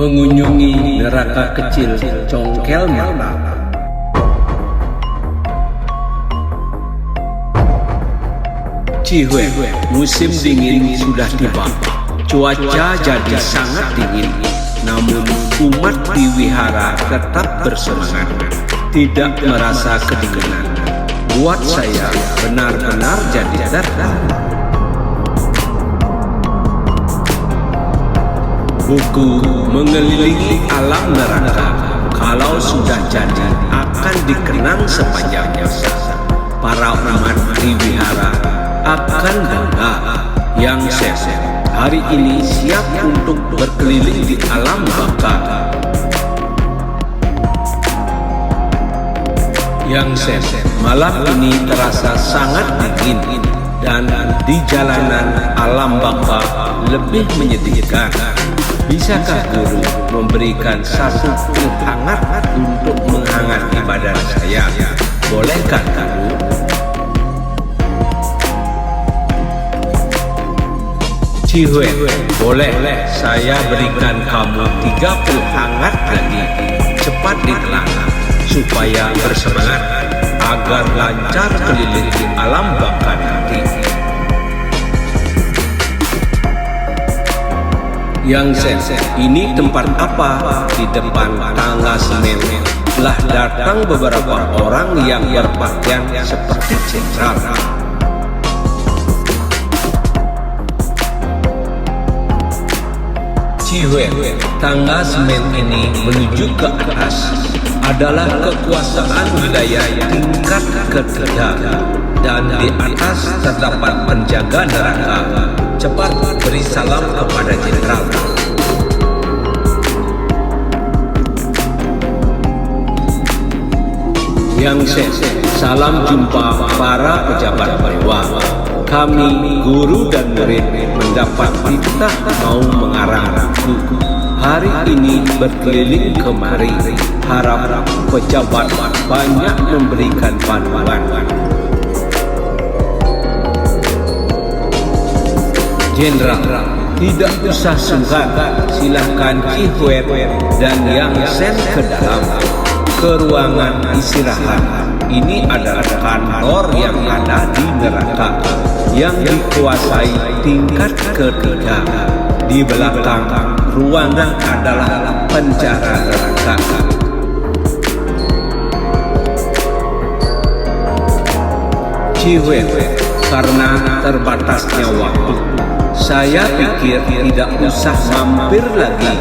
mengunjungi neraka kecil Congkel Mata. Cihue, musim dingin sudah tiba. Cuaca jadi sangat dingin. Namun umat di wihara tetap bersemangat, tidak merasa kedinginan. Buat saya benar-benar jadi terharu. Buku mengelilingi alam neraka, kalau sudah jadi akan dikenang sepanjang masa. Para umat di wihara akan bangga. Yang Sen hari ini siap untuk berkeliling di alam baka. Yang Sen malam ini terasa sangat dingin dan di jalanan alam baka lebih menyedihkan. Bisakah guru memberikan satu pil hangat untuk menghangati badan saya? Bolehkah guru? Cihue, boleh. Saya berikan kamu 3 pil hangat lagi. Cepat ditelan supaya bersemangat agar lancar keliling di alam baka nanti. Yang Sen, ini tempat apa? Di depan tangga semen telah datang beberapa orang yang berpakaian seperti jenderal. Cihue, tangga semen ini menuju ke atas adalah kekuasaan wilayah tingkat ketiga, dan di atas terdapat penjaga neraka. Cepat beri salam kepada jenderal. Yang Sen, salam jumpa para pejabat dewa. Kami, guru dan murid, mendapat titah mau mengarang buku. Hari ini berkeliling kemari, harap pejabat banyak memberikan panduan. Jenderal, tidak usah sungkan, silahkan Cihue dan Yang Sen ke dalam, ke ruangan istirahat. Ini adalah kantor yang ada di neraka, yang dikuasai tingkat ketiga. Di belakang ruangan adalah penjara neraka. Cihue, karena terbatasnya waktu, saya pikir tidak usah mampir lagi,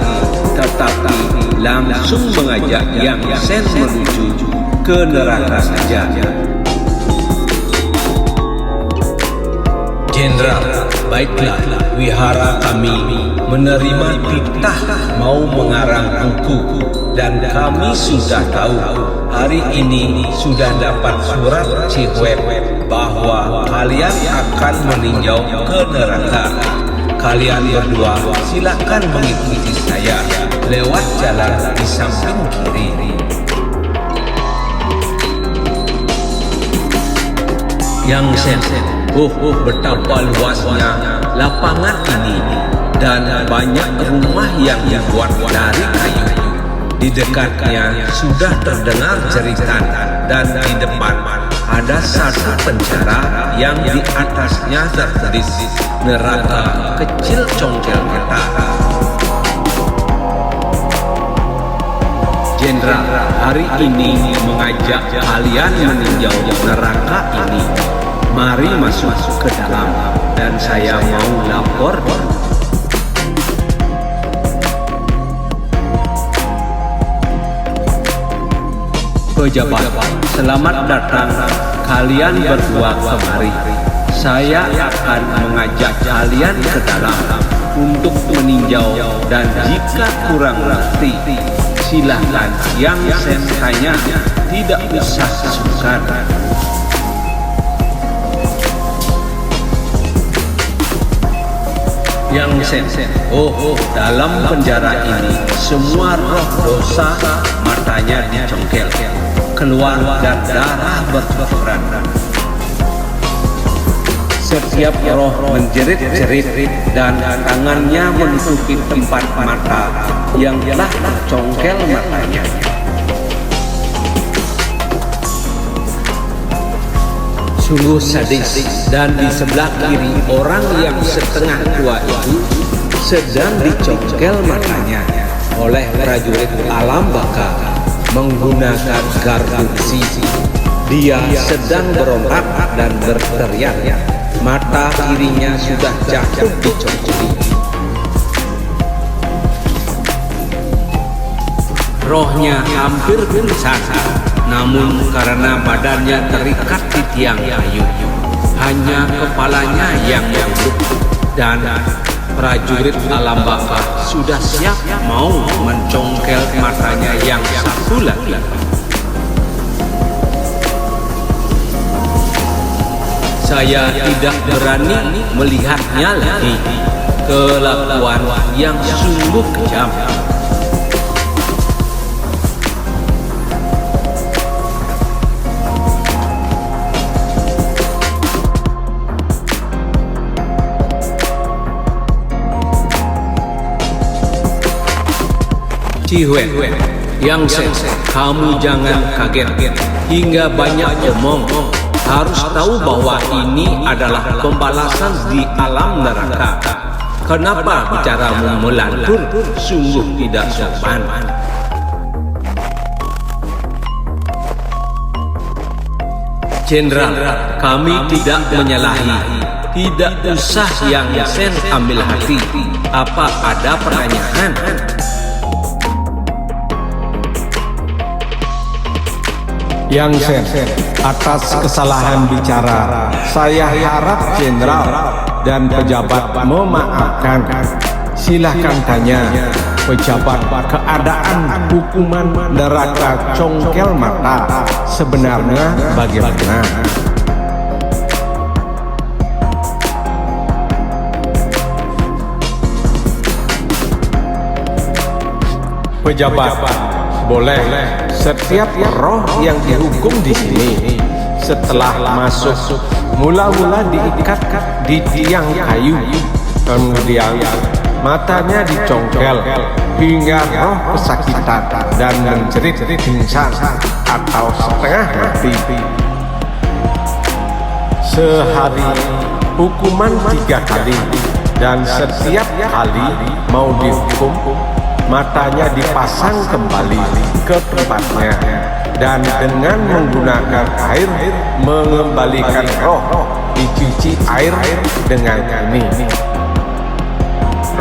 tetapi langsung mengajak Yang Sen menuju ke neraka saja. Jenderal, baiklah, wihara kami menerima titah mau mengarang buku, dan kami sudah tahu hari ini sudah dapat surat Cihue bahwa kalian akan meninjau ke neraka. Kalian berdua silakan mengikuti saya lewat jalan di samping kiri. Yang Sen, betapa luasnya lapangan ini, dan banyak rumah yang dibuat dari kayu. Di dekatnya sudah terdengar jeritan, dan di depan ada satu penjara yang di atasnya tertulis neraka kecil Congkel Mata. Jenderal, hari ini mengajak kalian meninjau neraka ini. Mari masuk ke dalam, dan saya mau lapor. Pejabat, selamat datang kalian berdua kemari. Saya akan mengajak kalian ke dalam untuk meninjau, dan jika kurang ngerti, silahkan Yang Sen tanya, tidak usah sungkan. Yang Sen, dalam penjara ini semua roh dosa matanya dicongkel, keluar dan darah bercucuran. Setiap roh menjerit-jerit dan tangannya menutupi tempat mata yang telah tercongkel matanya. Sungguh sadis, dan di sebelah kiri orang yang setengah tua itu sedang dicongkel matanya oleh prajurit alam baka menggunakan gardu besi. Dia sedang berontak dan berteriak. Mata kirinya sudah jatuh dicongkeli. Rohnya hampir pingsan, namun karena badannya terikat di tiang kayu, hanya kepalanya yang hidup, dan prajurit alam baka sudah siap mau mencongkel matanya yang satu lagi. Saya tidak berani melihatnya lagi. Kelakuan yang sungguh kejam. Cihuen, Yang Sen, kamu jangan kaget hingga banyak omong. Harus tahu bahwa ini adalah pembalasan di alam neraka. Kenapa bicaramu melantur? Sungguh tidak sopan. Jenderal, kami tidak menyalahi. Tidak usah Yang Sen ambil hati. Apa ada pertanyaan? Yang Sen, atas kesalahan bicara, saya harap jenderal dan pejabat memaafkan. Silahkan tanya pejabat keadaan hukuman neraka congkel mata sebenarnya bagaimana. Pejabat, boleh. Setiap roh yang dihukum di sini setelah masuk mula-mula diikat di tiang kayu, kemudian matanya dicongkel hingga roh kesakitan dan menjerit pingsan atau setengah mati. Sehari hukuman 3 kali, dan setiap kali mau dihukum matanya dipasang kembali ke tempatnya, dan dengan menggunakan air mengembalikan roh dicuci air dengan ini.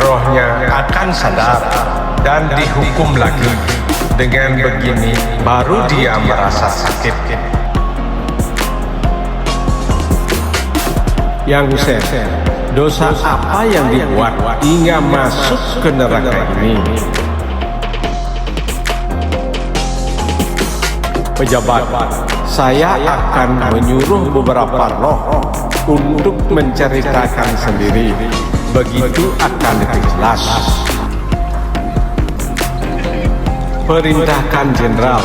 Rohnya akan sadar dan dihukum lagi. Dengan begini baru dia merasa sakit. Yang Sen, dosa apa yang dibuat hingga masuk ke neraka ini? Pejabat, saya akan menyuruh beberapa roh untuk menceritakan sendiri. Begitu akan lebih jelas. Perintahkan jenderal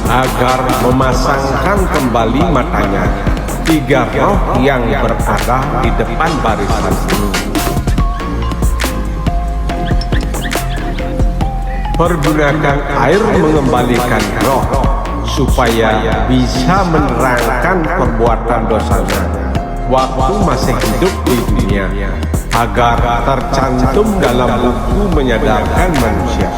agar memasangkan kembali matanya 3 roh yang berada di depan barisan ini. Pergunakan air mengembalikan roh supaya bisa menerangkan perbuatan dosanya waktu masih hidup di dunia, agar tercantum dalam buku menyadarkan manusia.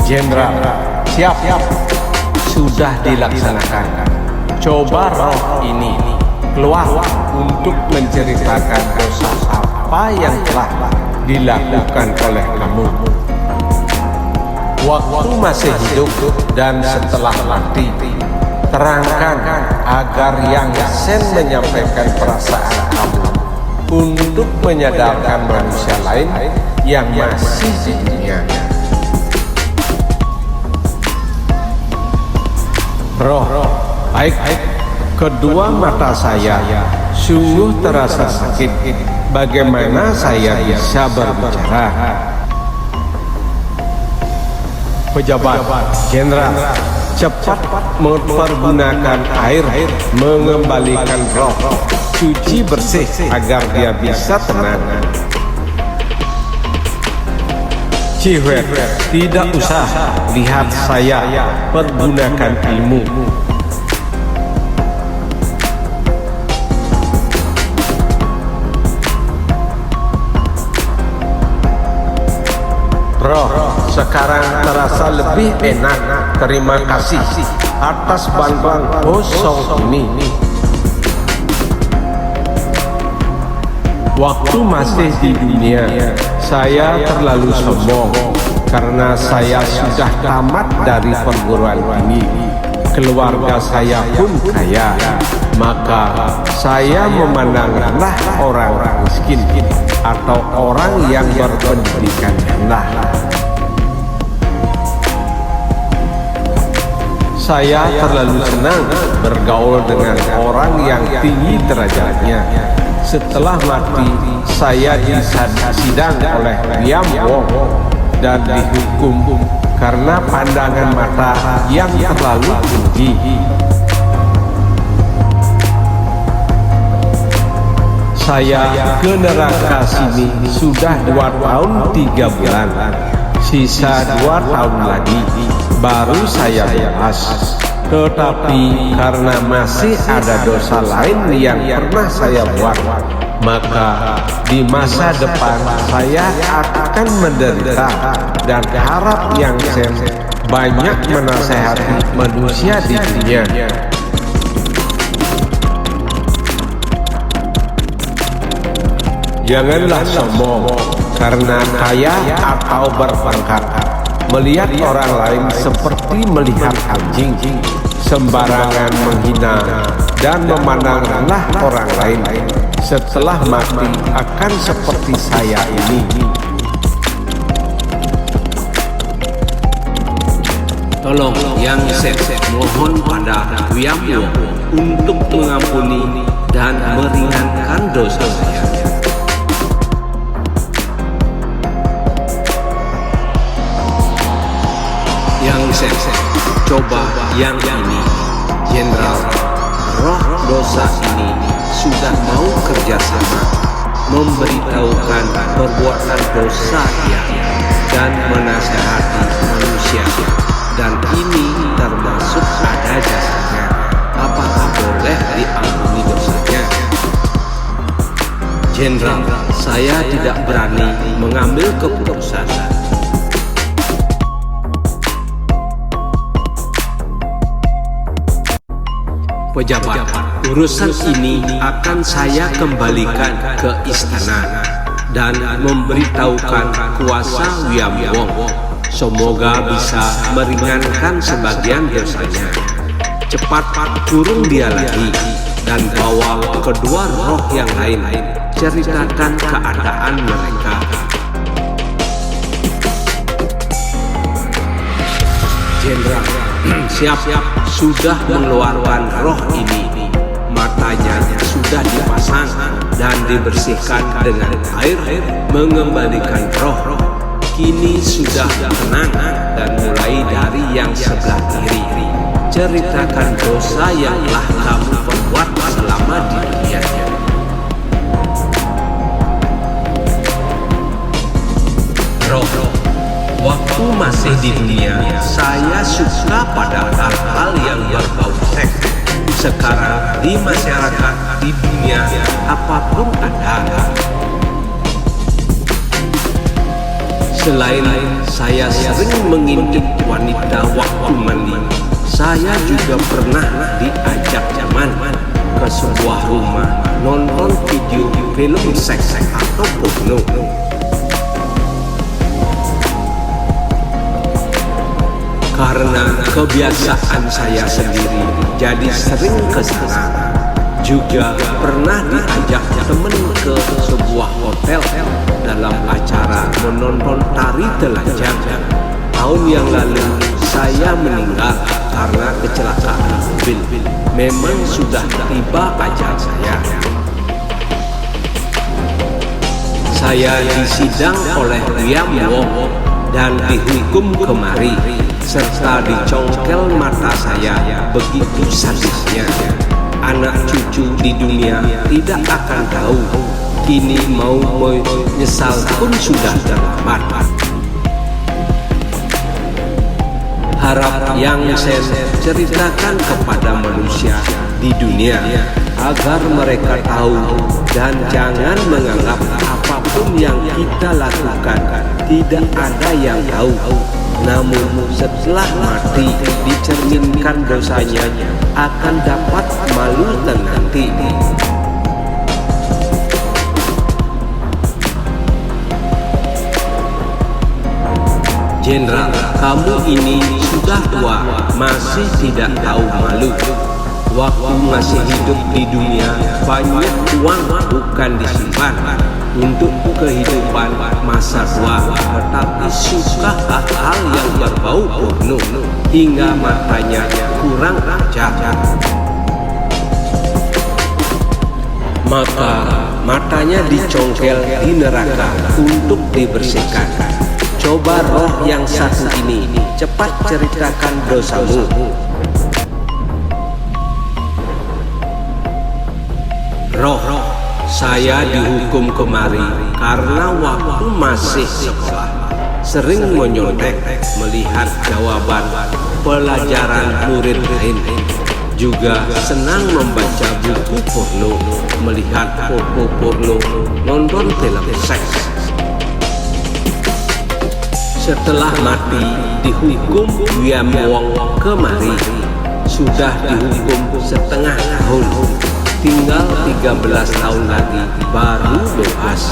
Jenderal, siap. Sudah dilaksanakan. Coba roh ini keluar untuk menceritakan dosa apa yang telah dilakukan oleh kamu waktu masih hidup dan setelah mati. Terangkan agar Yang Sen menyampaikan perasaan kamu untuk menyadarkan manusia lain yang masih di dunia. Roh, baik. Kedua mata saya sungguh terasa sakit. Bagaimana saya bisa berbicara? Pejabat, jenderal, cepat mempergunakan air, mengembalikan roh, cuci bersih agar dia bisa tenang. Cihuet, tidak usah lihat saya, pergunakan ilmu. Roh, sekarang terasa lebih enak. Terima kasih atas bantuan kosong ini. Waktu masih di dunia, saya terlalu sombong karena saya sudah tamat dari perguruan tinggi. Keluarga saya pun kaya, maka saya memandang rendah orang miskin atau orang yang berpendidikan rendah. Saya terlalu senang bergaul dengan orang yang tinggi derajatnya. Setelah mati, saya disidang oleh Liam Wong dan dihukum karena pandangan mata yang terlalu tinggi. Saya ke neraka sini sudah 2 tahun 3 bulan. Sisa 2 tahun lagi baru saya bebas. Tetapi karena masih ada dosa lain yang pernah saya buat, maka di masa depan saya akan menderita dan harap yang Sen banyak menasehati manusia di dunia. Janganlah sombong karena kaya atau berpangkat. Melihat orang lain seperti melihat anjing, sembarangan menghina dan memandang rendah orang lain. Setelah mati akan seperti saya ini. Tolong Yang Sen, mohon pada Liam Wong untuk mengampuni dan meringankan dosa saya. Yang Sen, coba yang ini, Jenderal. Roh dosa ini sudah mau kerjasama, memberitahukan perbuatan dosa dia dan menasehati manusia. Dan ini termasuk ada jasanya. Apakah boleh diampuni dosanya? Jenderal, saya tidak berani mengambil keputusan. Pejabat, urusan ini akan saya kembalikan ke istana dan memberitahukan kuasa Liam Wong. Semoga bisa meringankan sebagian dosanya. Cepat kurung dia lagi dan bawa kedua roh yang lain. Ceritakan keadaan mereka. Jenderal, siap, sudah mengeluarkan roh ini. Matanya sudah dipasang dan dibersihkan dengan air, mengembalikan roh. Kini sudah tenang dan mulai dari yang sebelah kiri. Ceritakan dosa yang telah kamu perbuat selama di dunia. Roh, waktu masih di dunia, saya suka pada hal-hal yang berbau seks. Sekarang di masyarakat, di dunia, apapun ada. Selain saya sering mengintip wanita waktu mandi, saya juga pernah diajak teman ke sebuah rumah nonton video film seks atau porno. Karena kebiasaan saya sendiri, jadi sering ke sana. Juga pernah diajak teman ke sebuah hotel dalam acara menonton tari telanjang. Tahun yang lalu saya meninggal karena kecelakaan mobil. Memang sudah tiba ajal saya. Saya disidang oleh Liam Wong dan dihukum kemari. serta dicongkel mata saya begitu sadisnya. Anak cucu di dunia tidak akan tahu, kini mau menyesal pun sudah terlambat. Harap yang saya ceritakan kepada manusia di dunia agar mereka tahu dan jangan menganggap apapun yang kita lakukan tidak ada yang tahu. Namun setelah mati dicerminkan dosanya akan dapat malu nanti. Jenderal, kamu ini sudah tua, masih tidak tahu malu. Waktu masih hidup di dunia, banyak uang bukan disimpan untuk kehidupan masa tua, tetapi suka hal-hal yang berbau porno hingga matanya kurang ajar. Maka matanya dicongkel di neraka untuk dibersihkan. Coba roh yang satu ini cepat ceritakan dosamu. Roh, saya dihukum kemari karena waktu masih sekolah sering menyontek melihat jawaban pelajaran murid lain. Juga senang membaca buku porno, melihat foto porno, nonton film seks. Setelah mati dihukum Wiam Wong kemari, sudah dihukum setengah tahun, tinggal 13 tahun lagi baru bebas.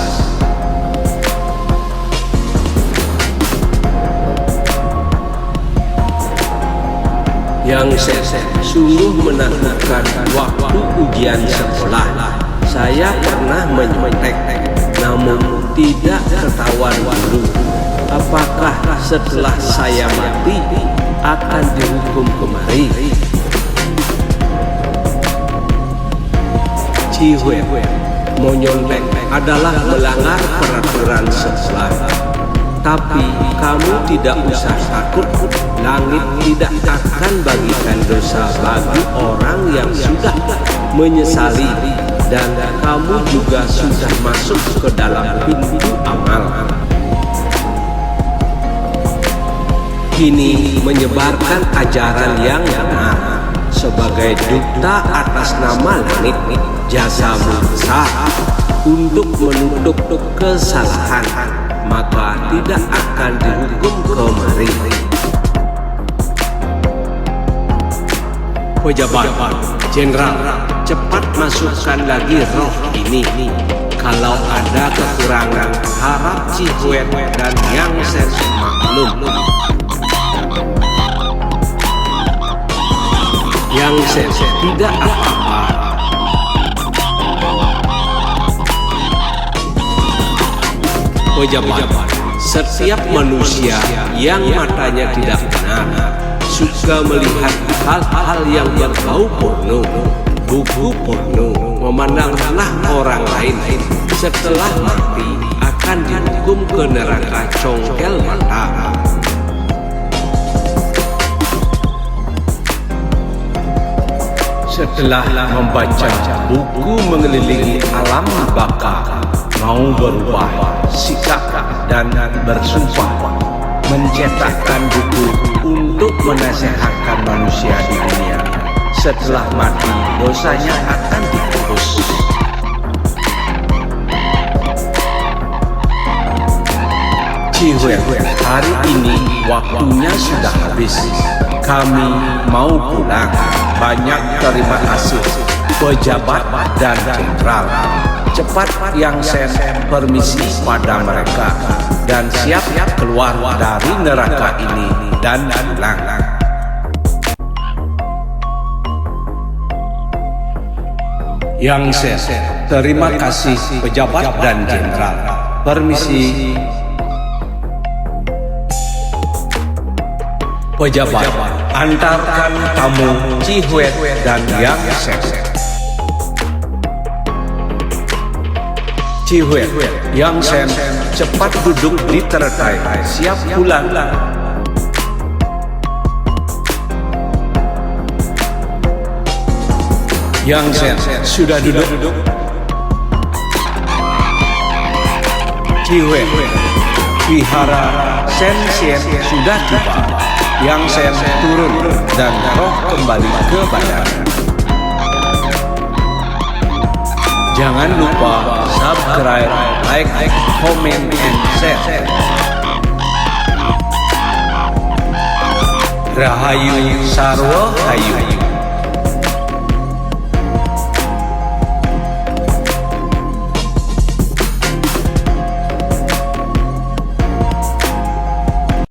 Yang saya sungguh menakutkan waktu ujian sekolah. Saya pernah menyontek, namun tidak ketahuan guru. Apakah setelah saya mati akan dihukum kemari? Cihue, menyontek adalah melanggar peraturan sekolah. Tapi kamu tidak usah takut, langit tidak akan bagikan dosa bagi orang yang sudah menyesali, dan kamu juga sudah masuk ke dalam pintu amal. Kini menyebarkan ajaran yang benar sebagai duta atas nama langit. Jasamu besar untuk menutup kesalahan, maka tidak akan dihukum kemari. Pejabat Jenderal, cepat masukkan lagi roh ini. Kalau ada kekurangan, harap Cihue dan Yang Sen maklum. Yang Sen tidak apa-apa. Pejabat, setiap manusia yang matanya tidak benar suka melihat hal-hal yang berbau porno, buku porno, memandang rendah orang lain, setelah mati akan dihukum ke neraka congkel mata. Setelah membaca buku mengelilingi alam baka, mau berubah sikap dan bersumpah mencetakkan buku untuk menasehatkan manusia di dunia. Setelah mati, dosanya akan ditebus. Cihue, hari ini waktunya sudah habis. Kami mau pulang. Banyak terima kasih pejabat dan jenderal. Cepat Yang Sen permisi pada mereka dan siap keluar dari neraka ini dan pulang. Yang Sen, terima kasih pejabat dan jenderal. Permisi. Pejabat, antarkan tamu Cihue dan Yang Sen. Cihue, Yang Sen, cepat duduk di teratai, siap pulang. Yang Sen sudah duduk. Ciwe, Wihara Sen Sien sudah tiba. Yang Sen turun dan roh kembali ke badan. Jangan lupa subscribe, like, comment, and share. Rahayu Sarwa Hayu.